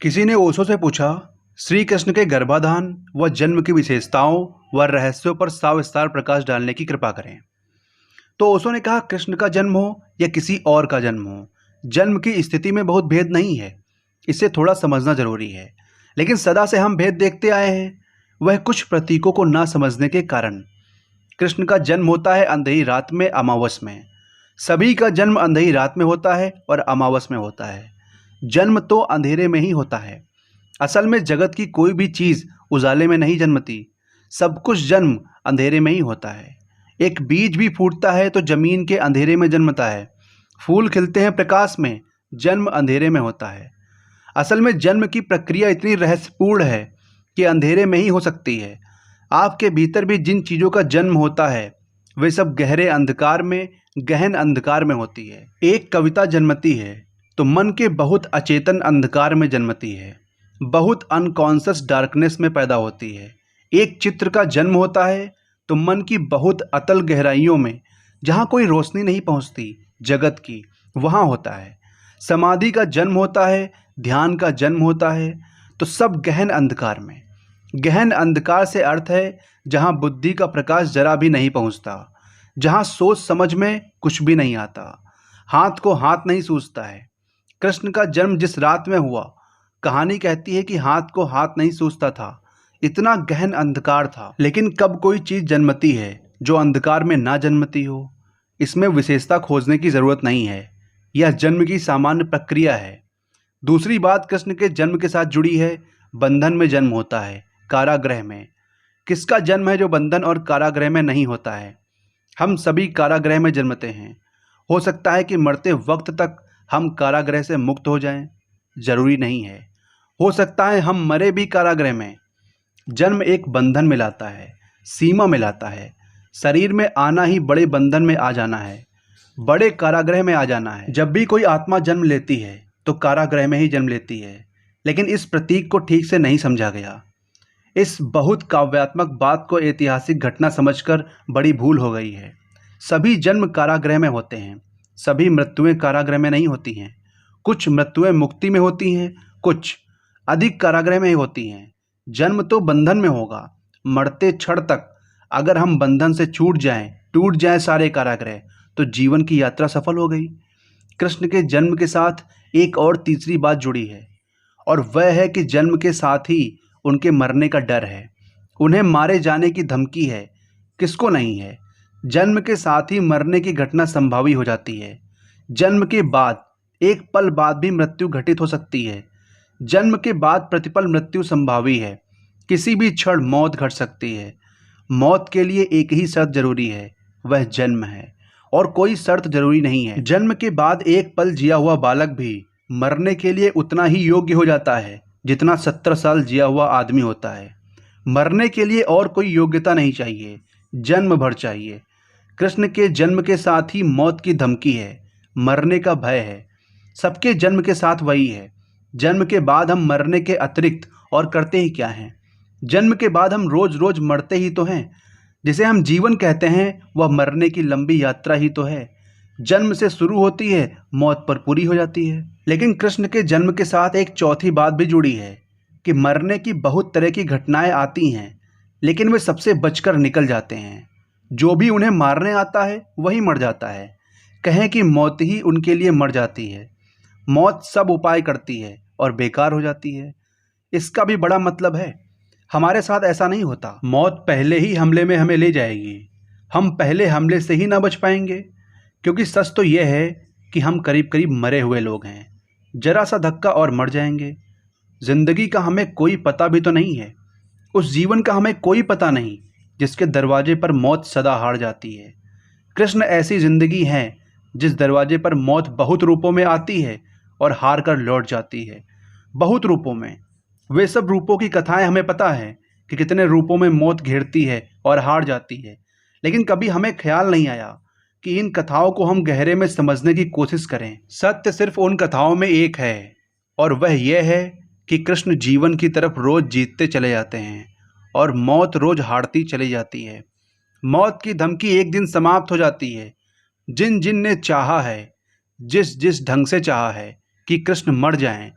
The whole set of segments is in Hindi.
किसी ने ओशो से पूछा, श्री कृष्ण के गर्भाधान व जन्म की विशेषताओं व रहस्यों पर सविस्तार प्रकाश डालने की कृपा करें। तो ओशो ने कहा, कृष्ण का जन्म हो या किसी और का जन्म हो, जन्म की स्थिति में बहुत भेद नहीं है। इसे थोड़ा समझना जरूरी है। लेकिन सदा से हम भेद देखते आए हैं, वह कुछ प्रतीकों को ना समझने के कारण। कृष्ण का जन्म होता है अंधेरी रात में, अमावस में। सभी का जन्म अंधेरी रात में होता है और अमावस में होता है। जन्म तो अंधेरे में ही होता है। असल में जगत की कोई भी चीज उजाले में नहीं जन्मती। सब कुछ जन्म अंधेरे में ही होता है। एक बीज भी फूटता है तो जमीन के अंधेरे में जन्मता है। फूल खिलते हैं प्रकाश में, जन्म अंधेरे में होता है। असल में जन्म की प्रक्रिया इतनी रहस्यपूर्ण है कि अंधेरे में ही हो सकती है। आपके भीतर भी जिन चीज़ों का जन्म होता है वे सब गहरे अंधकार में, गहन अंधकार में होती है। एक कविता जन्मती है तो मन के बहुत अचेतन अंधकार में जन्मती है, बहुत अनकॉन्शियस डार्कनेस में पैदा होती है। एक चित्र का जन्म होता है तो मन की बहुत अतल गहराइयों में, जहाँ कोई रोशनी नहीं पहुँचती जगत की, वहाँ होता है। समाधि का जन्म होता है, ध्यान का जन्म होता है, तो सब गहन अंधकार में। गहन अंधकार से अर्थ है जहाँ बुद्धि का प्रकाश जरा भी नहीं पहुँचता, जहाँ सोच समझ में कुछ भी नहीं आता, हाथ को हाथ नहीं सूझता है। कृष्ण का जन्म जिस रात में हुआ, कहानी कहती है कि हाथ को हाथ नहीं सूझता था, इतना गहन अंधकार था। लेकिन कब कोई चीज जन्मती है जो अंधकार में ना जन्मती हो? इसमें विशेषता खोजने की जरूरत नहीं है, यह जन्म की सामान्य प्रक्रिया है। दूसरी बात कृष्ण के जन्म के साथ जुड़ी है। बंधन में जन्म होता है, कारागृह में। किसका जन्म है जो बंधन और कारागृह में नहीं होता है? हम सभी कारागृह में जन्मते हैं। हो सकता है कि मरते वक्त तक हम कारागृह से मुक्त हो जाएं, जरूरी नहीं है। हो सकता है हम मरे भी कारागृह में। जन्म एक बंधन में लाता है, सीमा में लाता है। शरीर में आना ही बड़े बंधन में आ जाना है, बड़े कारागृह में आ जाना है। जब भी कोई आत्मा जन्म लेती है तो कारागृह में ही जन्म लेती है। लेकिन इस प्रतीक को ठीक से नहीं समझा गया। इस बहुत काव्यात्मक बात को ऐतिहासिक घटना समझकर बड़ी भूल हो गई है। सभी जन्म कारागृह में होते हैं, सभी मृत्युएं कारागृह में नहीं होती हैं। कुछ मृत्युएं मुक्ति में होती हैं, कुछ अधिक कारागृह में ही होती हैं। जन्म तो बंधन में होगा, मरते क्षण तक अगर हम बंधन से छूट जाएं, टूट जाएं सारे कारागृह, तो जीवन की यात्रा सफल हो गई। कृष्ण के जन्म के साथ एक और तीसरी बात जुड़ी है, और वह है कि जन्म के साथ ही उनके मरने का डर है। उन्हें मारे जाने की धमकी है। किसको नहीं है? जन्म के साथ ही मरने की घटना संभावी हो जाती है। जन्म के बाद एक पल बाद भी मृत्यु घटित हो सकती है। जन्म के बाद प्रतिपल मृत्यु संभावी है। किसी भी क्षण मौत घट सकती है। मौत के लिए एक ही शर्त जरूरी है, वह जन्म है, और कोई शर्त जरूरी नहीं है। जन्म के बाद एक पल जिया हुआ बालक भी मरने के लिए उतना ही योग्य हो जाता है जितना 70 साल जिया हुआ आदमी होता है। मरने के लिए और कोई योग्यता नहीं चाहिए, जन्म भर चाहिए। कृष्ण के जन्म के साथ ही मौत की धमकी है, मरने का भय है। सबके जन्म के साथ वही है। जन्म के बाद हम मरने के अतिरिक्त और करते ही क्या हैं? जन्म के बाद हम रोज रोज मरते ही तो हैं। जिसे हम जीवन कहते हैं वह मरने की लंबी यात्रा ही तो है। जन्म से शुरू होती है, मौत पर पूरी हो जाती है। लेकिन कृष्ण के जन्म के साथ एक चौथी बात भी जुड़ी है कि मरने की बहुत तरह की घटनाएं आती हैं, लेकिन वे सबसे बचकर निकल जाते हैं। जो भी उन्हें मारने आता है वही मर जाता है। कहें कि मौत ही उनके लिए मर जाती है। मौत सब उपाय करती है और बेकार हो जाती है। इसका भी बड़ा मतलब है। हमारे साथ ऐसा नहीं होता। मौत पहले ही हमले में हमें ले जाएगी। हम पहले हमले से ही ना बच पाएंगे, क्योंकि सच तो यह है कि हम करीब करीब मरे हुए लोग हैं। जरा सा धक्का और मर जाएंगे। जिंदगी का हमें कोई पता भी तो नहीं है। उस जीवन का हमें कोई पता नहीं जिसके दरवाजे पर मौत सदा हार जाती है। कृष्ण ऐसी जिंदगी है जिस दरवाजे पर मौत बहुत रूपों में आती है और हार कर लौट जाती है। बहुत रूपों में। वे सब रूपों की कथाएं हमें पता है कि कितने रूपों में मौत घेरती है और हार जाती है। लेकिन कभी हमें ख्याल नहीं आया कि इन कथाओं को हम गहरे में समझने की कोशिश करें। सत्य सिर्फ उन कथाओं में एक है, और वह यह है कि कृष्ण जीवन की तरफ रोज जीतते चले जाते हैं और मौत रोज हारती चली जाती है। मौत की धमकी एक दिन समाप्त हो जाती है। जिन जिन ने चाहा है, जिस जिस ढंग से चाहा है कि कृष्ण मर जाएं,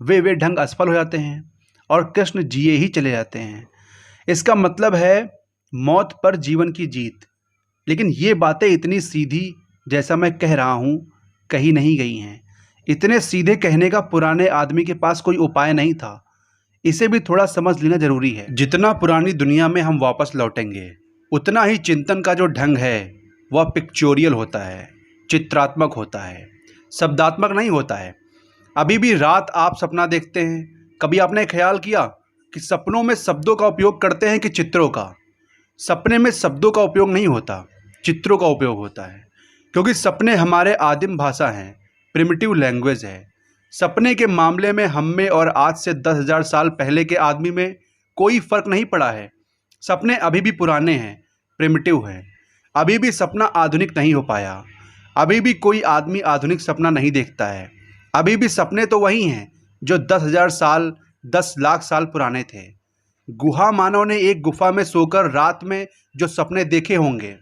वे ढंग असफल हो जाते हैं और कृष्ण जिए ही चले जाते हैं। इसका मतलब है मौत पर जीवन की जीत। लेकिन ये बातें इतनी सीधी जैसा मैं कह रहा हूँ कही नहीं गई हैं। इतने सीधे कहने का पुराने आदमी के पास कोई उपाय नहीं था। इसे भी थोड़ा समझ लेना जरूरी है। जितना पुरानी दुनिया में हम वापस लौटेंगे उतना ही चिंतन का जो ढंग है वह पिक्चोरियल होता है, चित्रात्मक होता है, शब्दात्मक नहीं होता है। अभी भी रात आप सपना देखते हैं, कभी आपने ख्याल किया कि सपनों में शब्दों का उपयोग करते हैं कि चित्रों का? सपने में शब्दों का उपयोग नहीं होता, चित्रों का उपयोग होता है, क्योंकि सपने हमारे आदिम भाषा हैं, प्रिमिटिव लैंग्वेज है। सपने के मामले में हम में और आज से 10,000 साल पहले के आदमी में कोई फर्क नहीं पड़ा है। सपने अभी भी पुराने हैं, प्रिमिटिव हैं। अभी भी सपना आधुनिक नहीं हो पाया। अभी भी कोई आदमी आधुनिक सपना नहीं देखता है। अभी भी सपने तो वही हैं जो 10,000 साल, 10 लाख साल पुराने थे। गुहा मानव ने एक गुफा में सोकर रात में जो सपने देखे होंगे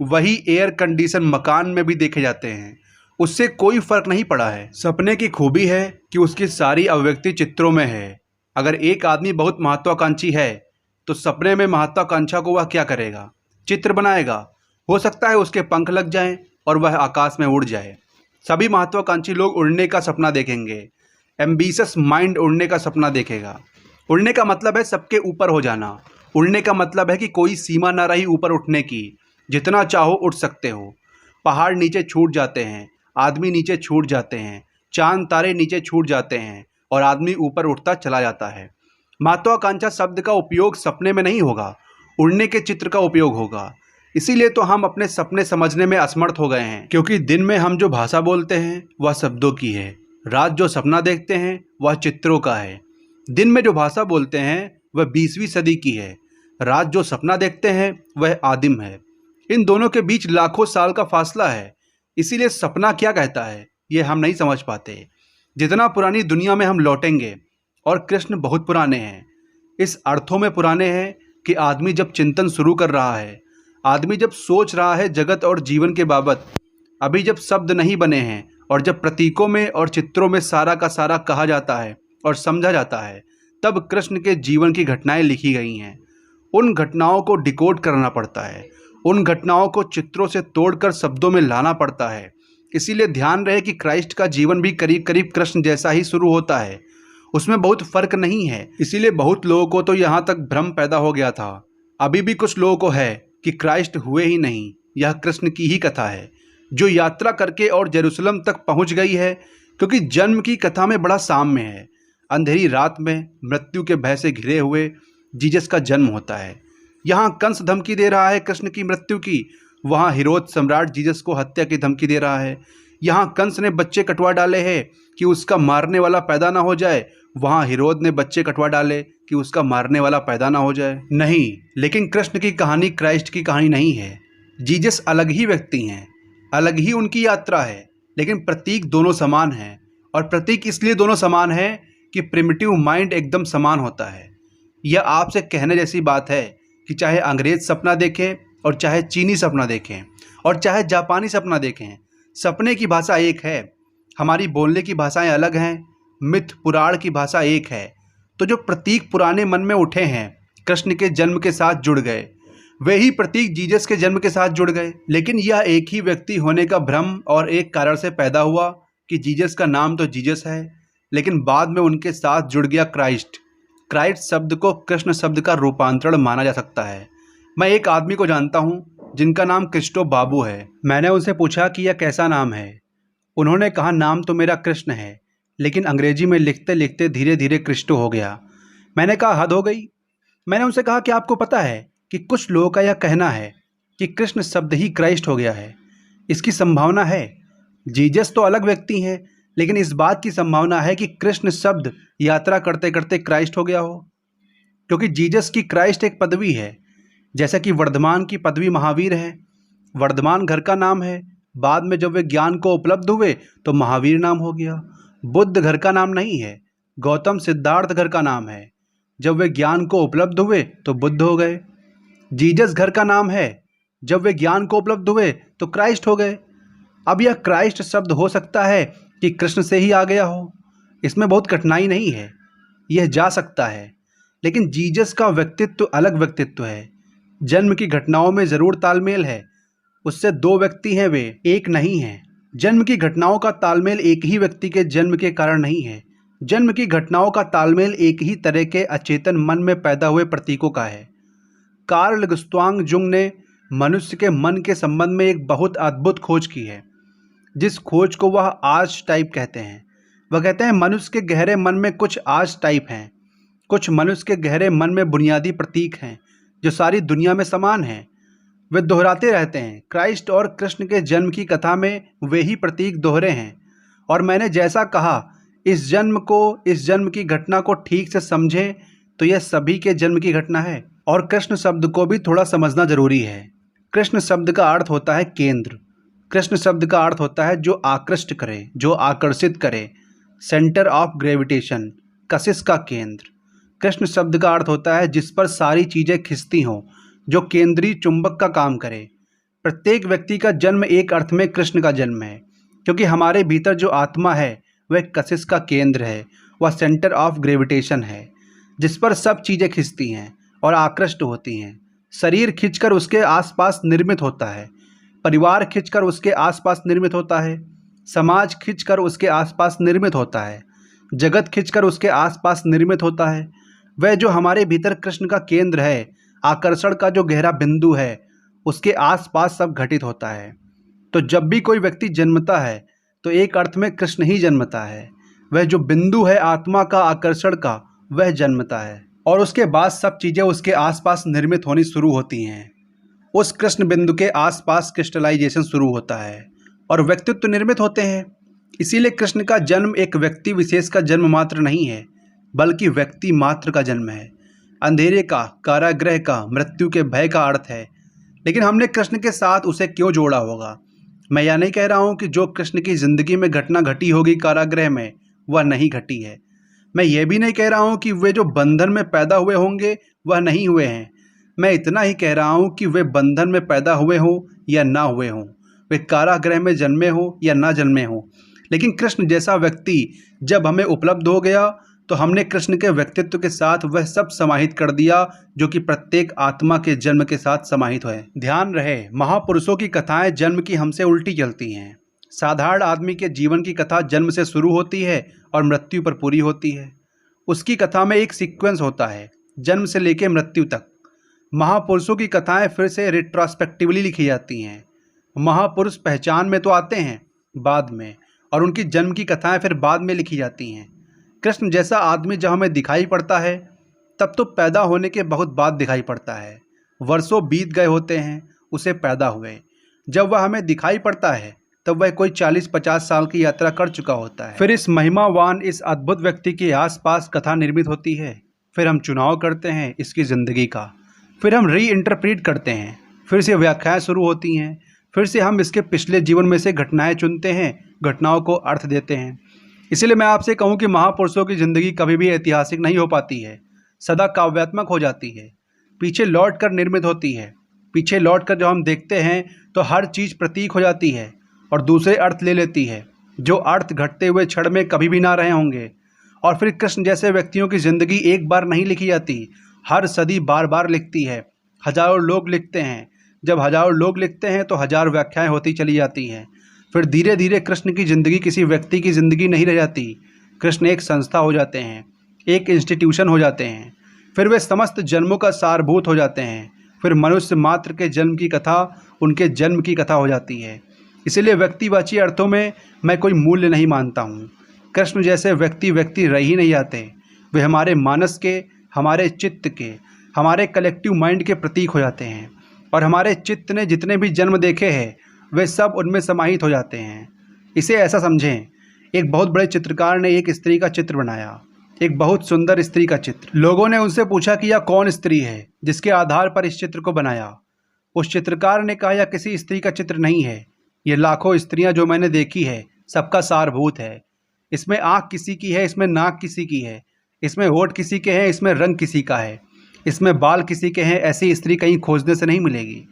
वही एयर कंडीशन मकान में भी देखे जाते हैं। उससे कोई फर्क नहीं पड़ा है। सपने की खूबी है कि उसकी सारी अभिव्यक्ति चित्रों में है। अगर एक आदमी बहुत महत्वाकांक्षी है तो सपने में महत्वाकांक्षा को वह क्या करेगा? चित्र बनाएगा। हो सकता है उसके पंख लग जाएं और वह आकाश में उड़ जाए। सभी महत्वाकांक्षी लोग उड़ने का सपना देखेंगे। एम्बिशियस माइंड उड़ने का सपना देखेगा। उड़ने का मतलब है सबके ऊपर हो जाना। उड़ने का मतलब है कि कोई सीमा ना रही ऊपर उठने की। जितना चाहो उठ सकते हो। पहाड़ नीचे छूट जाते हैं, आदमी नीचे छूट जाते हैं, चांद तारे नीचे छूट जाते हैं और आदमी ऊपर उठता चला जाता है। महत्वाकांक्षा शब्द का उपयोग सपने में नहीं होगा, उड़ने के चित्र का उपयोग होगा। इसीलिए तो हम अपने सपने समझने में असमर्थ हो गए हैं, क्योंकि दिन में हम जो भाषा बोलते हैं वह शब्दों की है। रात जो सपना देखते हैं वह चित्रों का है। दिन में जो भाषा बोलते हैं वह 20वीं सदी की है। रात जो सपना देखते हैं वह आदिम है। इन दोनों के बीच लाखों साल का फासला है। इसीलिए सपना क्या कहता है ये हम नहीं समझ पाते। जितना पुरानी दुनिया में हम लौटेंगे, और कृष्ण बहुत पुराने हैं, इस अर्थों में पुराने हैं कि आदमी जब चिंतन शुरू कर रहा है, आदमी जब सोच रहा है जगत और जीवन के बाबत, अभी जब शब्द नहीं बने हैं और जब प्रतीकों में और चित्रों में सारा का सारा कहा जाता है और समझा जाता है, तब कृष्ण के जीवन की घटनाएं लिखी गई हैं। उन घटनाओं को डिकोड करना पड़ता है। उन घटनाओं को चित्रों से तोड़कर शब्दों में लाना पड़ता है। इसीलिए ध्यान रहे कि क्राइस्ट का जीवन भी करीब करीब कृष्ण जैसा ही शुरू होता है। उसमें बहुत फर्क नहीं है। इसीलिए बहुत लोगों को तो यहाँ तक भ्रम पैदा हो गया था। अभी भी कुछ लोगों को है कि क्राइस्ट हुए ही नहीं, यह कृष्ण की ही कथा है जो यात्रा करके और जेरूसलम तक पहुँच गई है। क्योंकि जन्म की कथा में बड़ा साम्य है। अंधेरी रात में मृत्यु के भय से घिरे हुए जीसस का जन्म होता है। यहाँ कंस धमकी दे रहा है कृष्ण की मृत्यु की, वहाँ हेरोद सम्राट जीसस को हत्या की धमकी दे रहा है। यहाँ कंस ने बच्चे कटवा डाले हैं कि उसका मारने वाला पैदा ना हो जाए, वहाँ हेरोद ने बच्चे कटवा डाले कि उसका मारने वाला पैदा ना हो जाए। नहीं, लेकिन कृष्ण की कहानी क्राइस्ट की कहानी नहीं है। जीसस अलग ही व्यक्ति हैं, अलग ही उनकी यात्रा है, लेकिन प्रतीक दोनों समान हैं। और प्रतीक इसलिए दोनों समान है कि प्रिमिटिव माइंड एकदम समान होता है। यह आपसे कहने जैसी बात है कि चाहे अंग्रेज सपना देखें और चाहे चीनी सपना देखें और चाहे जापानी सपना देखें, सपने की भाषा एक है। हमारी बोलने की भाषाएं अलग हैं, मिथ पुराण की भाषा एक है। तो जो प्रतीक पुराने मन में उठे हैं, कृष्ण के जन्म के साथ जुड़ गए, वे ही प्रतीक जीसस के जन्म के साथ जुड़ गए। लेकिन यह एक ही व्यक्ति होने का भ्रम और एक कारण से पैदा हुआ कि जीसस का नाम तो जीसस है, लेकिन बाद में उनके साथ जुड़ गया क्राइस्ट। क्राइस्ट शब्द को कृष्ण शब्द का रूपांतरण माना जा सकता है। मैं एक आदमी को जानता हूँ जिनका नाम क्रिस्टो बाबू है। मैंने उनसे पूछा कि यह कैसा नाम है। उन्होंने कहा, नाम तो मेरा कृष्ण है, लेकिन अंग्रेजी में लिखते लिखते धीरे धीरे क्रिस्टो हो गया। मैंने कहा, हद हो गई। मैंने उनसे कहा कि आपको पता है कि कुछ लोगों का यह कहना है कि कृष्ण शब्द ही क्राइस्ट हो गया है। इसकी संभावना है। जीसस तो अलग व्यक्ति हैं, लेकिन इस बात की संभावना है कि कृष्ण शब्द यात्रा करते करते क्राइस्ट हो गया हो। क्योंकि जीसस की क्राइस्ट एक पदवी है, जैसा कि वर्धमान की पदवी महावीर है। वर्धमान घर का नाम है, बाद में जब वे ज्ञान को उपलब्ध हुए तो महावीर नाम हो गया। बुद्ध घर का नाम नहीं है, गौतम सिद्धार्थ घर का नाम है। जब वे ज्ञान को उपलब्ध हुए तो बुद्ध हो गए। जीसस घर का नाम है, जब वे ज्ञान को उपलब्ध हुए तो क्राइस्ट हो गए। अब यह क्राइस्ट शब्द हो सकता है कि कृष्ण से ही आ गया हो, इसमें बहुत कठिनाई नहीं है, यह जा सकता है। लेकिन जीसस का व्यक्तित्व अलग व्यक्तित्व है। जन्म की घटनाओं में ज़रूर तालमेल है, उससे दो व्यक्ति हैं, वे एक नहीं हैं। जन्म की घटनाओं का तालमेल एक ही व्यक्ति के जन्म के कारण नहीं है। जन्म की घटनाओं का तालमेल एक ही तरह के अचेतन मन में पैदा हुए प्रतीकों का है। कार्ल गुस्ताव जुंग ने मनुष्य के मन के संबंध में एक बहुत अद्भुत खोज की है, जिस खोज को वह आर्च टाइप कहते हैं। वह कहते हैं मनुष्य के गहरे मन में कुछ आर्च टाइप हैं, कुछ मनुष्य के गहरे मन में बुनियादी प्रतीक हैं जो सारी दुनिया में समान हैं। वे दोहराते रहते हैं। क्राइस्ट और कृष्ण के जन्म की कथा में वे ही प्रतीक दोहरे हैं। और मैंने जैसा कहा, इस जन्म की घटना को ठीक से समझें तो यह सभी के जन्म की घटना है। और कृष्ण शब्द को भी थोड़ा समझना जरूरी है। कृष्ण शब्द का अर्थ होता है केंद्र। कृष्ण शब्द का अर्थ होता है जो आकृष्ट करे, जो आकर्षित करे, सेंटर ऑफ ग्रेविटेशन, कशिश का केंद्र। कृष्ण शब्द का अर्थ होता है जिस पर सारी चीज़ें खिंचती हों, जो केंद्रीय चुंबक का काम करे। प्रत्येक व्यक्ति का जन्म एक अर्थ में कृष्ण का जन्म है, क्योंकि हमारे भीतर जो आत्मा है वह कशिश का केंद्र है, वह सेंटर ऑफ ग्रेविटेशन है, जिस पर सब चीज़ें खिंचती हैं और आकृष्ट होती हैं। शरीर खिंचकर उसके आसपास निर्मित होता है, परिवार खिंचकर उसके आसपास निर्मित होता है, समाज खिंचकर उसके आसपास निर्मित होता है, जगत खिंचकर उसके आसपास निर्मित होता है। वह जो हमारे भीतर कृष्ण का केंद्र है, आकर्षण का जो गहरा बिंदु है, उसके आसपास सब घटित होता है। तो जब भी कोई व्यक्ति जन्मता है तो एक अर्थ में कृष्ण ही जन्मता है। वह जो बिंदु है आत्मा का, आकर्षण का, वह जन्मता है और उसके बाद सब चीज़ें उसके आसपास निर्मित होनी शुरू होती हैं। उस कृष्ण बिंदु के आसपास क्रिस्टलाइजेशन शुरू होता है और व्यक्तित्व निर्मित होते हैं। इसीलिए कृष्ण का जन्म एक व्यक्ति विशेष का जन्म मात्र नहीं है, बल्कि व्यक्ति मात्र का जन्म है। अंधेरे का, कारागृह का, मृत्यु के भय का अर्थ है। लेकिन हमने कृष्ण के साथ उसे क्यों जोड़ा होगा? मैं यह नहीं कह रहा हूँ कि जो कृष्ण की ज़िंदगी में घटना घटी होगी कारागृह में, वह नहीं घटी है। मैं यह भी नहीं कह रहा हूँ कि वे जो बंधन में पैदा हुए होंगे वह नहीं हुए हैं। मैं इतना ही कह रहा हूँ कि वे बंधन में पैदा हुए हों या ना हुए हों, वे कारागृह में जन्मे हों या ना जन्मे हों, लेकिन कृष्ण जैसा व्यक्ति जब हमें उपलब्ध हो गया तो हमने कृष्ण के व्यक्तित्व के साथ वह सब समाहित कर दिया जो कि प्रत्येक आत्मा के जन्म के साथ समाहित है। ध्यान रहे, महापुरुषों की कथाएं जन्म की हमसे उल्टी चलती हैं। साधारण आदमी के जीवन की कथा जन्म से शुरू होती है और मृत्यु पर पूरी होती है। उसकी कथा में एक सीक्वेंस होता है, जन्म से लेकर मृत्यु तक। महापुरुषों की कथाएं फिर से रिट्रोस्पेक्टिवली लिखी जाती हैं। महापुरुष पहचान में तो आते हैं बाद में, और उनकी जन्म की कथाएं फिर बाद में लिखी जाती हैं। कृष्ण जैसा आदमी जब हमें दिखाई पड़ता है तब तो पैदा होने के बहुत बाद दिखाई पड़ता है। वर्षों बीत गए होते हैं उसे पैदा हुए। जब वह हमें दिखाई पड़ता है तब वह कोई 40-50 साल की यात्रा कर चुका होता है। फिर इस महिमावान, इस अद्भुत व्यक्ति के आसपास कथा निर्मित होती है। फिर हम चुनाव करते हैं इसकी ज़िंदगी का, फिर हम री इंटरप्रीट करते हैं, फिर से व्याख्याएं शुरू होती हैं, फिर से हम इसके पिछले जीवन में से घटनाएं चुनते हैं, घटनाओं को अर्थ देते हैं। इसलिए मैं आपसे कहूं कि महापुरुषों की ज़िंदगी कभी भी ऐतिहासिक नहीं हो पाती है, सदा काव्यात्मक हो जाती है, पीछे लौट कर निर्मित होती है। पीछे लौट कर जब हम देखते हैं तो हर चीज़ प्रतीक हो जाती है और दूसरे अर्थ ले लेती है, जो अर्थ घटते हुए क्षण में कभी भी ना रहे होंगे। और फिर कृष्ण जैसे व्यक्तियों की ज़िंदगी एक बार नहीं लिखी जाती, हर सदी बार बार लिखती है। हजारों लोग लिखते हैं, जब हजारों लोग लिखते हैं तो हजार व्याख्याएं होती चली जाती हैं। फिर धीरे धीरे कृष्ण की ज़िंदगी किसी व्यक्ति की ज़िंदगी नहीं रह जाती। कृष्ण एक संस्था हो जाते हैं, एक इंस्टीट्यूशन हो जाते हैं। फिर वे समस्त जन्मों का सारभूत हो जाते हैं। फिर मनुष्य मात्र के जन्म की कथा उनके जन्म की कथा हो जाती है। इसीलिए व्यक्तिवाची अर्थों में मैं कोई मूल्य नहीं मानता हूँ। कृष्ण जैसे व्यक्ति रह ही नहीं जाते। वे हमारे मानस के, हमारे चित्त के, हमारे कलेक्टिव माइंड के प्रतीक हो जाते हैं। और हमारे चित्त ने जितने भी जन्म देखे हैं वे सब उनमें समाहित हो जाते हैं। इसे ऐसा समझें, एक बहुत बड़े चित्रकार ने एक स्त्री का चित्र बनाया, एक बहुत सुंदर स्त्री का चित्र। लोगों ने उनसे पूछा कि यह कौन स्त्री है जिसके आधार पर इस चित्र को बनाया। उस चित्रकार ने कहा, यह किसी स्त्री का चित्र नहीं है, ये लाखों स्त्रियां जो मैंने देखी है सबका सारभूत है। इसमें आँख किसी की है, इसमें नाक किसी की है, इसमें होठ किसी के हैं, इसमें रंग किसी का है, इसमें बाल किसी के हैं। ऐसी स्त्री कहीं खोजने से नहीं मिलेगी।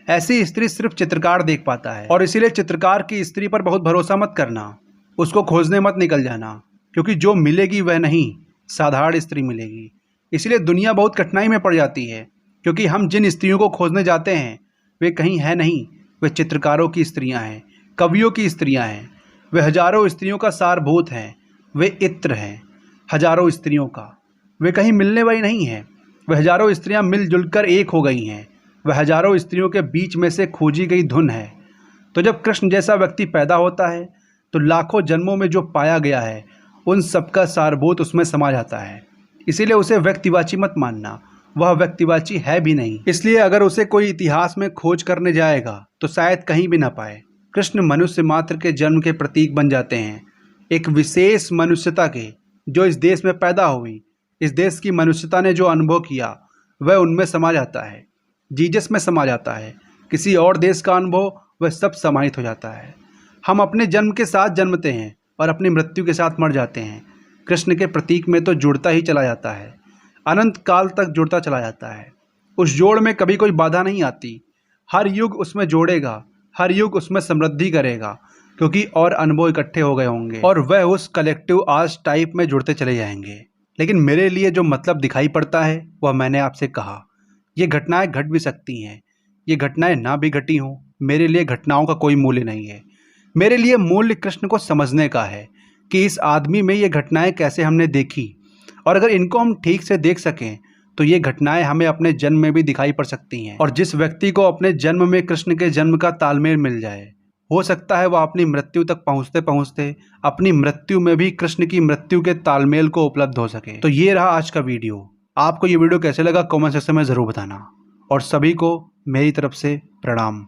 ऐसी स्त्री सिर्फ चित्रकार देख पाता है। और इसीलिए चित्रकार की स्त्री पर बहुत भरोसा मत करना, उसको खोजने मत निकल जाना, क्योंकि जो मिलेगी वह नहीं, साधारण स्त्री मिलेगी। इसलिए दुनिया बहुत कठिनाई में पड़ जाती है, क्योंकि हम जिन स्त्रियों को खोजने जाते हैं वे कहीं है नहीं। वे चित्रकारों की स्त्रियां हैं, कवियों की स्त्रियां हैं, वे हजारों स्त्रियों का सारभूत हैं, वे इत्र हैं हजारों स्त्रियों का। वे कहीं मिलने वाली नहीं हैं। वे हजारों स्त्रियां मिलजुल कर एक हो गई हैं। वह हजारों स्त्रियों के बीच में से खोजी गई धुन है। तो जब कृष्ण जैसा व्यक्ति पैदा होता है तो लाखों जन्मों में जो पाया गया है उन सबका सारभूत उसमें समा जाता है। इसीलिए उसे व्यक्तिवाची मत मानना, वह व्यक्तिवाची है भी नहीं। इसलिए अगर उसे कोई इतिहास में खोज करने जाएगा तो शायद कहीं भी ना पाए। कृष्ण मनुष्य मात्र के जन्म के प्रतीक बन जाते हैं, एक विशेष मनुष्यता के, जो इस देश में पैदा हुई। इस देश की मनुष्यता ने जो अनुभव किया वह उनमें समा जाता है, जीसस में समा जाता है। किसी और देश का अनुभव वह सब समाहित हो जाता है। हम अपने जन्म के साथ जन्मते हैं और अपनी मृत्यु के साथ मर जाते हैं। कृष्ण के प्रतीक में तो जुड़ता ही चला जाता है, अनंत काल तक जुड़ता चला जाता है। उस जोड़ में कभी कोई बाधा नहीं आती। हर युग उसमें जोड़ेगा, हर युग उसमें समृद्धि करेगा, क्योंकि और अनुभव इकट्ठे हो गए होंगे और वह उस कलेक्टिव आज टाइप में जुड़ते चले जाएंगे। लेकिन मेरे लिए जो मतलब दिखाई पड़ता है वह मैंने आपसे कहा। ये घटनाएं घट भी सकती हैं, ये घटनाएं ना भी घटी हों। मेरे लिए घटनाओं का कोई मूल्य नहीं है। मेरे लिए मूल्य कृष्ण को समझने का है कि इस आदमी में ये घटनाएं कैसे हमने देखी, और अगर इनको हम ठीक से देख सकें तो ये घटनाएं हमें अपने जन्म में भी दिखाई पड़ सकती हैं। और जिस व्यक्ति को अपने जन्म में कृष्ण के जन्म का तालमेल मिल जाए, हो सकता है वह अपनी मृत्यु तक पहुंचते पहुंचते अपनी मृत्यु में भी कृष्ण की मृत्यु के तालमेल को उपलब्ध हो सके। तो ये रहा आज का वीडियो। आपको ये वीडियो कैसे लगा कमेंट सेक्शन में ज़रूर बताना, और सभी को मेरी तरफ से प्रणाम।